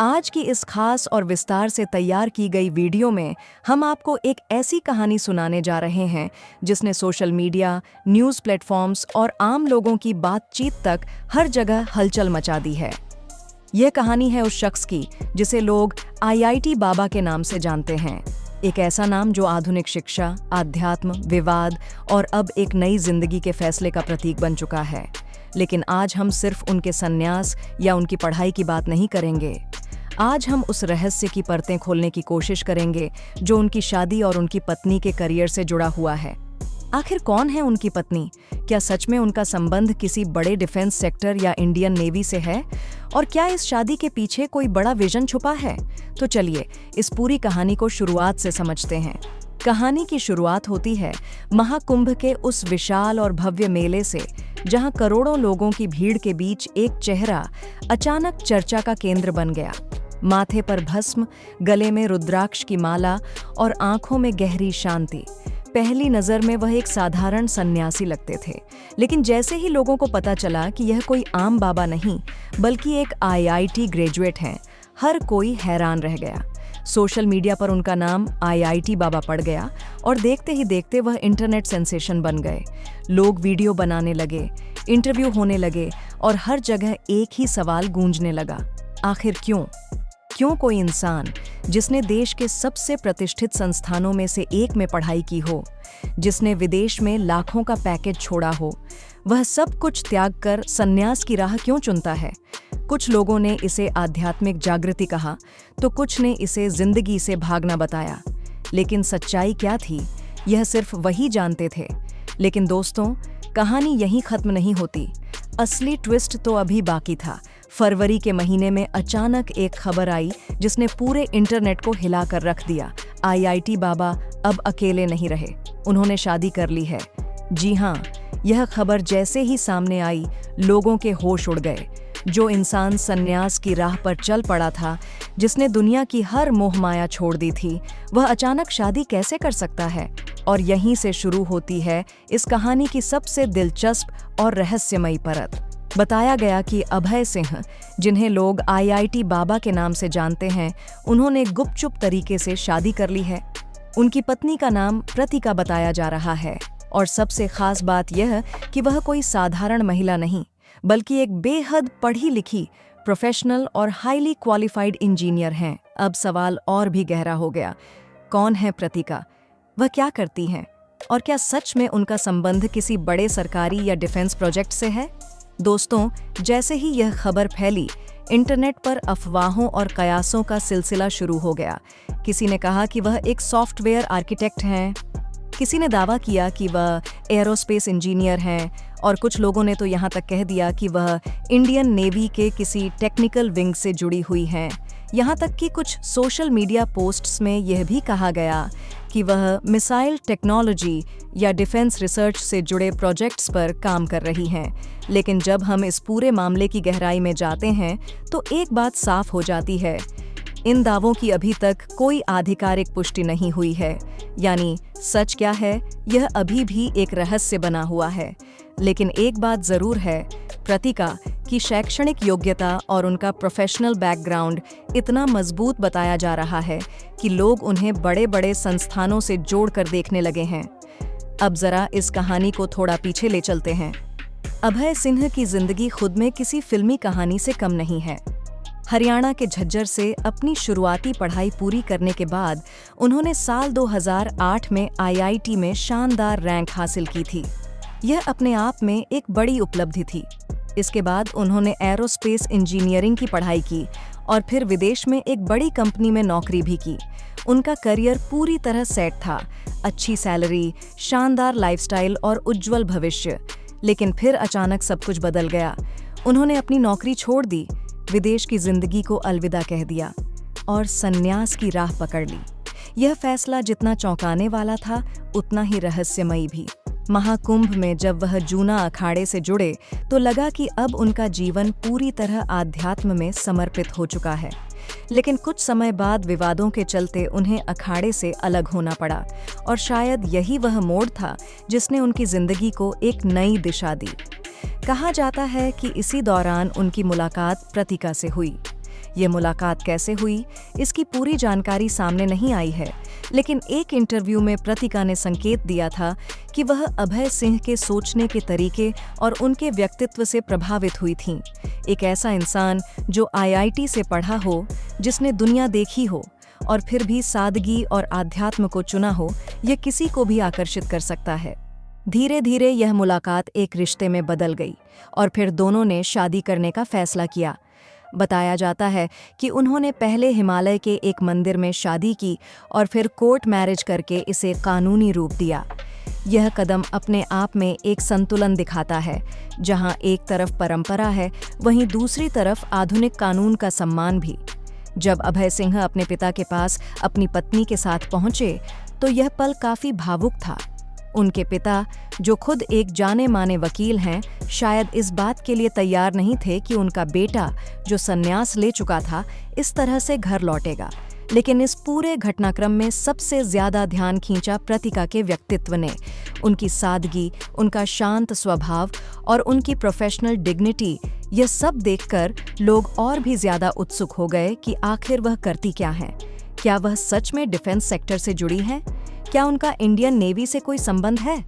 आज की इस खास और विस्तार से तैयार की गई वीडियो में हम आपको एक ऐसी कहानी सुनाने जा रहे हैं जिसने सोशल मीडिया, न्यूज़ प्लेटफॉर्म्स और आम लोगों की बातचीत तक हर जगह हलचल मचा दी है। यह कहानी है उस शख्स की जिसे लोग आईआईटी बाबा के नाम से जानते हैं। एक ऐसा नाम जो आधुनिक शिक्षा, आध्यात्म, विवाद और अब एक नई जिंदगी के फैसले का प्रतीक बन चुका है। लेकिन आज हम सिर्फ उनके संन्यास या उनकी पढ़ाई की बात नहीं करेंगे। आज हम उस रहस्य की परतें खोलने की कोशिश करेंगे जो उनकी शादी और उनकी पत्नी के करियर से जुड़ा हुआ है। आखिर कौन है उनकी पत्नी? क्या सच में उनका संबंध किसी बड़े डिफेंस सेक्टर या इंडियन नेवी से है? और क्या इस शादी के पीछे कोई बड़ा विजन छुपा है? तो चलिए इस पूरी कहानी को शुरुआत से समझते हैं। कहानी की शुरुआत होती है महाकुंभ के उस विशाल और भव्य मेले से, जहां करोड़ों लोगों की भीड़ के बीच एक चेहरा अचानक चर्चा का केंद्र बन गया। माथे पर भस्म, गले में रुद्राक्ष की माला और आंखों में गहरी शांति। पहली नजर में वह एक साधारण सन्यासी लगते थे, लेकिन जैसे ही लोगों को पता चला कि यह कोई आम बाबा नहीं बल्कि एक आईआईटी ग्रेजुएट हैं, हर कोई हैरान रह गया। सोशल मीडिया पर उनका नाम आईआईटी बाबा पड़ गया और देखते ही देखते वह इंटरनेट सेंसेशन बन गए। लोग वीडियो बनाने लगे, इंटरव्यू होने लगे और हर जगह एक ही सवाल गूंजने लगा, आखिर क्यों कोई इंसान जिसने देश के सबसे प्रतिष्ठित संस्थानों में से एक में पढ़ाई की हो, जिसने विदेश में लाखों का पैकेज छोड़ा हो, वह सब कुछ त्याग कर संन्यास की राह क्यों चुनता है? कुछ लोगों ने इसे आध्यात्मिक जागृति कहा तो कुछ ने इसे जिंदगी से भागना बताया। लेकिन सच्चाई क्या थी, यह सिर्फ वही जानते थे। लेकिन दोस्तों, कहानी यहीं खत्म नहीं होती। असली ट्विस्ट तो अभी बाकी था। फरवरी के महीने में अचानक एक खबर आई जिसने पूरे इंटरनेट को हिला कर रख दिया। आईआईटी बाबा अब अकेले नहीं रहे, उन्होंने शादी कर ली है। जी हाँ, यह खबर जैसे ही सामने आई, लोगों के होश उड़ गए। जो इंसान संन्यास की राह पर चल पड़ा था, जिसने दुनिया की हर मोहमाया छोड़ दी थी, वह अचानक शादी कैसे कर सकता है? और यहीं से शुरू होती है इस कहानी की सबसे दिलचस्प और रहस्यमयी परत। बताया गया कि अभय सिंह, जिन्हें लोग आईआईटी बाबा के नाम से जानते हैं, उन्होंने गुपचुप तरीके से शादी कर ली है। उनकी पत्नी का नाम प्रतिका बताया जा रहा है और सबसे खास बात यह कि वह कोई साधारण महिला नहीं बल्कि एक बेहद पढ़ी लिखी, प्रोफेशनल और हाईली क्वालिफाइड इंजीनियर हैं। अब सवाल और भी गहरा हो गया। कौन है प्रतिका? वह क्या करती हैं? और क्या सच में उनका संबंध किसी बड़े सरकारी या डिफेंस प्रोजेक्ट से है? दोस्तों, जैसे ही यह खबर फैली, इंटरनेट पर अफवाहों और कयासों का सिलसिला शुरू हो गया। किसी ने कहा कि वह एक सॉफ्टवेयर आर्किटेक्ट हैं, किसी ने दावा किया कि वह एरोस्पेस इंजीनियर हैं और कुछ लोगों ने तो यहाँ तक कह दिया कि वह इंडियन नेवी के किसी टेक्निकल विंग से जुड़ी हुई हैं। यहाँ तक कि कुछ सोशल मीडिया पोस्ट्स में यह भी कहा गया कि वह मिसाइल टेक्नोलॉजी या डिफेंस रिसर्च से जुड़े प्रोजेक्ट्स पर काम कर रही हैं। लेकिन जब हम इस पूरे मामले की गहराई में जाते हैं तो एक बात साफ हो जाती है, इन दावों की अभी तक कोई आधिकारिक पुष्टि नहीं हुई है। यानी सच क्या है, यह अभी भी एक रहस्य बना हुआ है। लेकिन एक बात जरूर है, प्रतिका की शैक्षणिक योग्यता और उनका प्रोफेशनल बैकग्राउंड इतना मजबूत बताया जा रहा है कि लोग उन्हें बड़े बड़े संस्थानों से जोड़कर देखने लगे हैं। अब जरा इस कहानी को थोड़ा पीछे ले चलते हैं। अभय सिंह की जिंदगी खुद में किसी फिल्मी कहानी से कम नहीं है। हरियाणा के झज्जर से अपनी शुरुआती पढ़ाई पूरी करने के बाद उन्होंने साल 2008 में आईआईटी में शानदार रैंक हासिल की थी। यह अपने आप में एक बड़ी उपलब्धि थी। इसके बाद उन्होंने एरोस्पेस इंजीनियरिंग की पढ़ाई की और फिर विदेश में एक बड़ी कंपनी में नौकरी भी की। उनका करियर पूरी तरह सेट था, अच्छी सैलरी, शानदार लाइफस्टाइल और उज्जवल भविष्य। लेकिन फिर अचानक सब कुछ बदल गया। उन्होंने अपनी नौकरी छोड़ दी, विदेश की जिंदगी को अलविदा कह दिया और संन्यास की राह पकड़ ली। यह फैसला जितना चौंकाने वाला था, उतना ही रहस्यमयी भी। महाकुंभ में जब वह जूना अखाड़े से जुड़े तो लगा कि अब उनका जीवन पूरी तरह आध्यात्म में समर्पित हो चुका है। लेकिन कुछ समय बाद विवादों के चलते उन्हें अखाड़े से अलग होना पड़ा और शायद यही वह मोड़ था जिसने उनकी जिंदगी को एक नई दिशा दी। कहा जाता है कि इसी दौरान उनकी मुलाकात प्रतिका से हुई। ये मुलाकात कैसे हुई, इसकी पूरी जानकारी सामने नहीं आई है, लेकिन एक इंटरव्यू में प्रतिका ने संकेत दिया था कि वह अभय सिंह के सोचने के तरीके और उनके व्यक्तित्व से प्रभावित हुई थीं। एक ऐसा इंसान जो IIT से पढ़ा हो, जिसने दुनिया देखी हो और फिर भी सादगी और आध्यात्म को चुना हो, यह किसी को भी आकर्षित कर सकता है। धीरे धीरे यह मुलाकात एक रिश्ते में बदल गई और फिर दोनों ने शादी करने का फैसला किया। बताया जाता है कि उन्होंने पहले हिमालय के एक मंदिर में शादी की और फिर कोर्ट मैरिज करके इसे कानूनी रूप दिया। यह कदम अपने आप में एक संतुलन दिखाता है, जहां एक तरफ परंपरा है, वहीं दूसरी तरफ आधुनिक कानून का सम्मान भी। जब अभय सिंह अपने पिता के पास अपनी पत्नी के साथ पहुंचे, तो यह पल काफी भावुक था। उनके पिता, जो खुद एक जाने माने वकील हैं, शायद इस बात के लिए तैयार नहीं थे कि उनका बेटा, जो संन्यास ले चुका था, इस तरह से घर लौटेगा। लेकिन इस पूरे घटनाक्रम में सबसे ज्यादा ध्यान खींचा प्रतिका के व्यक्तित्व ने। उनकी सादगी, उनका शांत स्वभाव और उनकी प्रोफेशनल डिग्निटी, यह सब देखकर लोग और भी ज्यादा उत्सुक हो गए कि आखिर वह करती क्या हैं। क्या वह सच में डिफेंस सेक्टर से जुड़ी हैं? क्या उनका इंडियन नेवी से कोई संबंध है?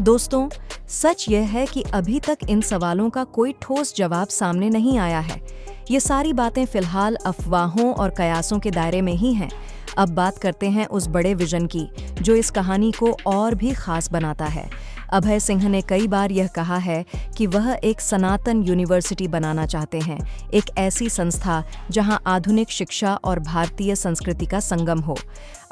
दोस्तों, सच यह है कि अभी तक इन सवालों का कोई ठोस जवाब सामने नहीं आया है। ये सारी बातें फिलहाल अफवाहों और कयासों के दायरे में ही हैं। अब बात करते हैं उस बड़े विजन की, जो इस कहानी को और भी खास बनाता है। अभय सिंह ने कई बार यह कहा है कि वह एक सनातन यूनिवर्सिटी बनाना चाहते हैं, एक ऐसी संस्था जहां आधुनिक शिक्षा और भारतीय संस्कृति का संगम हो।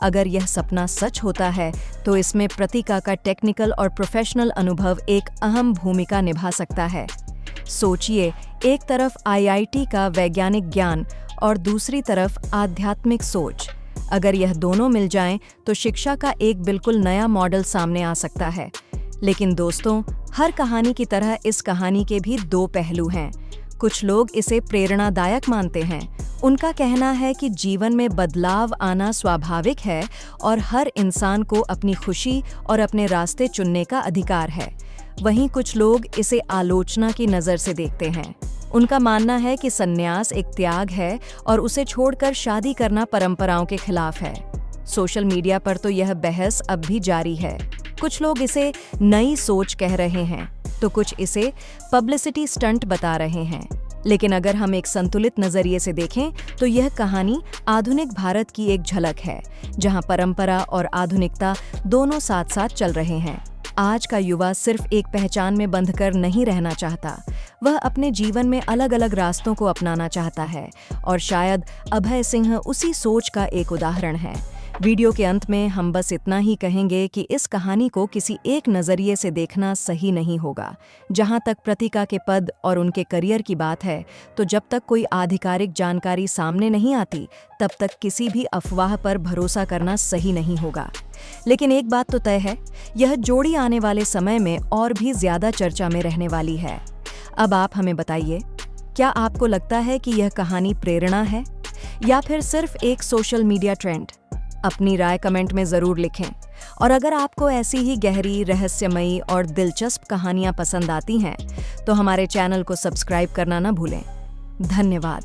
अगर यह सपना सच होता है, तो इसमें प्रतिका का टेक्निकल और प्रोफेशनल अनुभव एक अहम भूमिका निभा सकता है। सोचिए, एक तरफ IIT का वैज्ञानिक ज्ञान और दूसरी तरफ आध्यात्मिक सोच। अगर यह दोनों मिल जाएं, तो शिक्षा का एक बिल्कुल नया मॉडल सामने आ सकता है। लेकिन दोस्तों, हर कहानी की तरह इस कहानी के भी दो पहलू हैं। कुछ लोग इसे प्रेरणादायक मानते हैं। उनका कहना है कि जीवन में बदलाव आना स्वाभाविक है और हर इंसान को अपनी खुशी और अपने रास्ते चुनने का अधिकार है। वहीं कुछ लोग इसे आलोचना की नज़र से देखते हैं। उनका मानना है कि संन्यास एक त्याग है और उसे छोड़कर शादी करना परंपराओं के खिलाफ है। सोशल मीडिया पर तो यह बहस अब भी जारी है। कुछ लोग इसे नई सोच कह रहे हैं, तो कुछ इसे पब्लिसिटी स्टंट बता रहे हैं। लेकिन अगर हम एक संतुलित नजरिए से देखें, तो यह कहानी आधुनिक भारत की एक झलक है, जहां परंपरा और आधुनिकता दोनों साथ साथ चल रहे हैं। आज का युवा सिर्फ एक पहचान में बंधकर नहीं रहना चाहता, वह अपने जीवन में अलग अलग रास्तों को अपनाना चाहता है, और शायद अभय सिंह उसी सोच का एक उदाहरण है। वीडियो के अंत में हम बस इतना ही कहेंगे कि इस कहानी को किसी एक नज़रिए से देखना सही नहीं होगा। जहां तक प्रतिका के पद और उनके करियर की बात है, तो जब तक कोई आधिकारिक जानकारी सामने नहीं आती, तब तक किसी भी अफवाह पर भरोसा करना सही नहीं होगा। लेकिन एक बात तो तय है, यह जोड़ी आने वाले समय में और भी ज्यादा चर्चा में रहने वाली है। अब आप हमें बताइए, क्या आपको लगता है कि यह कहानी प्रेरणा है या फिर सिर्फ एक सोशल मीडिया ट्रेंड? अपनी राय कमेंट में जरूर लिखें। और अगर आपको ऐसी ही गहरी, रहस्यमयी और दिलचस्प कहानियां पसंद आती हैं, तो हमारे चैनल को सब्सक्राइब करना ना भूलें। धन्यवाद।